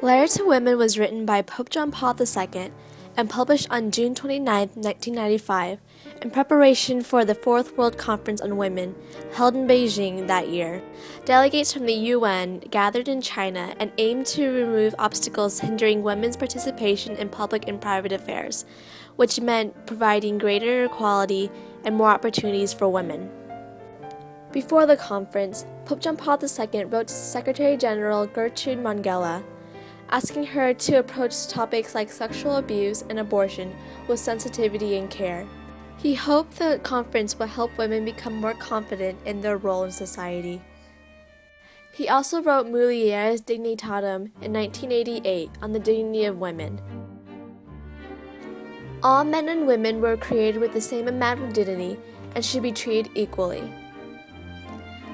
Letter to Women was written by Pope John Paul II and published on June 29, 1995, in preparation for the Fourth World Conference on Women, held in Beijing that year. Delegates from the UN gathered in China and aimed to remove obstacles hindering women's participation in public and private affairs, which meant providing greater equality and more opportunities for women. Before the conference, Pope John Paul II wrote to Secretary General Gertrude Mongella, asking her to approach topics like sexual abuse and abortion with sensitivity and care. He hoped the conference would help women become more confident in their role in society. He also wrote Mulieris Dignitatem in 1988 on the dignity of women. All men and women were created with the same amount of dignity and should be treated equally.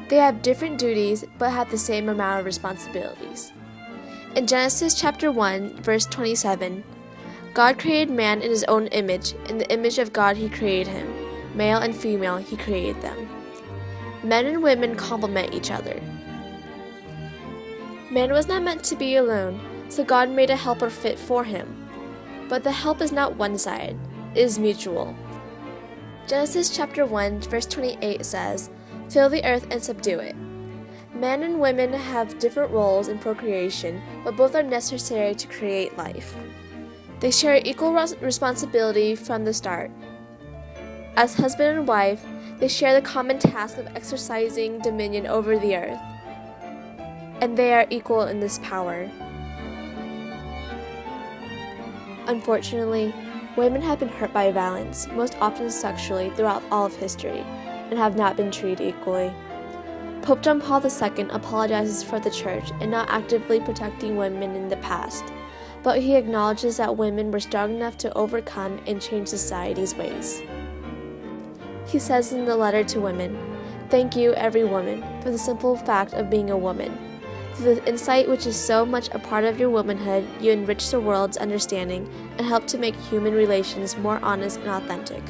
They have different duties but have the same amount of responsibilities. In Genesis chapter 1, verse 27, God created man in his own image. In the image of God he created him. Male and female he created them. Men and women complement each other. Man was not meant to be alone, so God made a helper fit for him. But the help is not one-sided, it is mutual. Genesis chapter 1, verse 28 says, "Fill the earth and subdue it." Men and women have different roles in procreation, but both are necessary to create life. They share equal responsibility from the start. As husband and wife, they share the common task of exercising dominion over the earth, and they are equal in this power. Unfortunately, women have been hurt by violence, most often sexually, throughout all of history, and have not been treated equally. Pope John Paul II apologizes for the Church in not actively protecting women in the past, but he acknowledges that women were strong enough to overcome and change society's ways. He says in the letter to women, "Thank you, every woman, for the simple fact of being a woman. Through the insight which is so much a part of your womanhood, you enrich the world's understanding and help to make human relations more honest and authentic."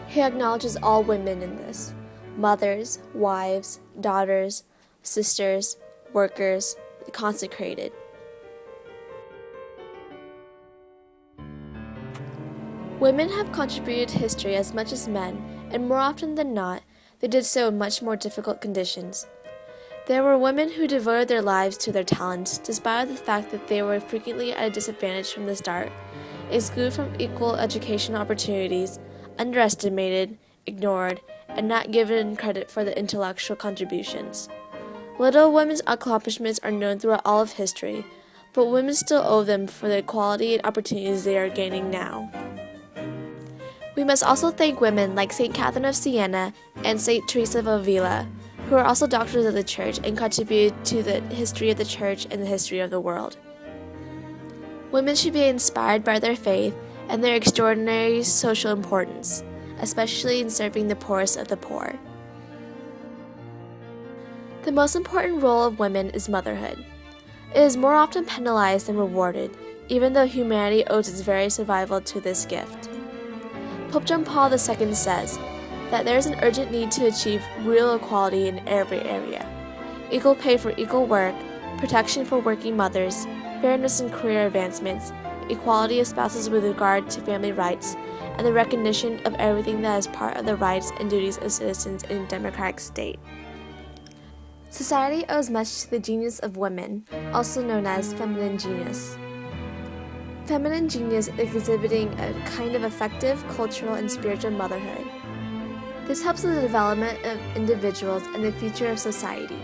He acknowledges all women in this: mothers, wives, daughters, sisters, workers, the consecrated. Women have contributed to history as much as men, and more often than not, they did so in much more difficult conditions. There were women who devoted their lives to their talents, despite the fact that they were frequently at a disadvantage from the start, excluded from equal educational opportunities, underestimated, ignored, and not given credit for their intellectual contributions. Little women's accomplishments are known throughout all of history, but women still owe them for the equality and opportunities they are gaining now. We must also thank women like St. Catherine of Siena and St. Teresa of Avila, who are also doctors of the Church and contributed to the history of the Church and the history of the world. Women should be inspired by their faith and their extraordinary social importance, especially in serving the poorest of the poor. The most important role of women is motherhood. It is more often penalized than rewarded, even though humanity owes its very survival to this gift. Pope John Paul II says that there is an urgent need to achieve real equality in every area: equal pay for equal work, protection for working mothers, fairness in career advancements, equality of spouses with regard to family rights, and the recognition of everything that is part of the rights and duties of citizens in a democratic state. Society owes much to the genius of women, also known as feminine genius. Feminine genius is exhibiting a kind of effective cultural and spiritual motherhood. This helps in the development of individuals and the future of society.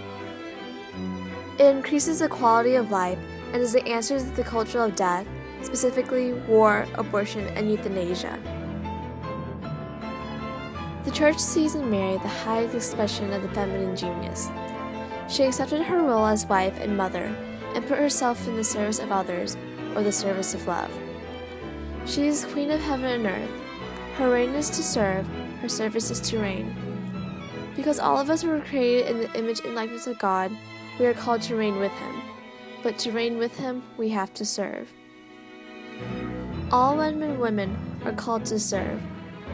It increases the quality of life and is the answer to the culture of death, specifically war, abortion, and euthanasia. The Church sees in Mary the highest expression of the feminine genius. She accepted her role as wife and mother and put herself in the service of others, or the service of love. She is Queen of heaven and earth. Her reign is to serve, her service is to reign. Because all of us were created in the image and likeness of God, we are called to reign with Him. But to reign with Him, we have to serve. All men and women are called to serve,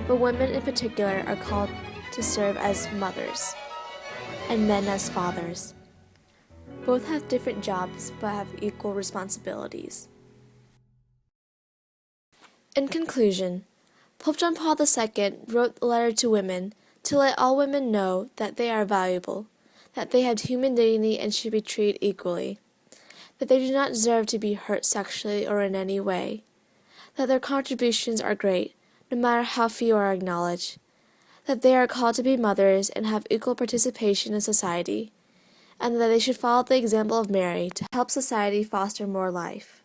but women in particular are called to serve as mothers, and men as fathers. Both have different jobs but have equal responsibilities. In conclusion, Pope John Paul II wrote a letter to women to let all women know that they are valuable, that they have human dignity and should be treated equally, that they do not deserve to be hurt sexually or in any way, that their contributions are great, no matter how few are acknowledged, that they are called to be mothers and have equal participation in society, and that they should follow the example of Mary to help society foster more life.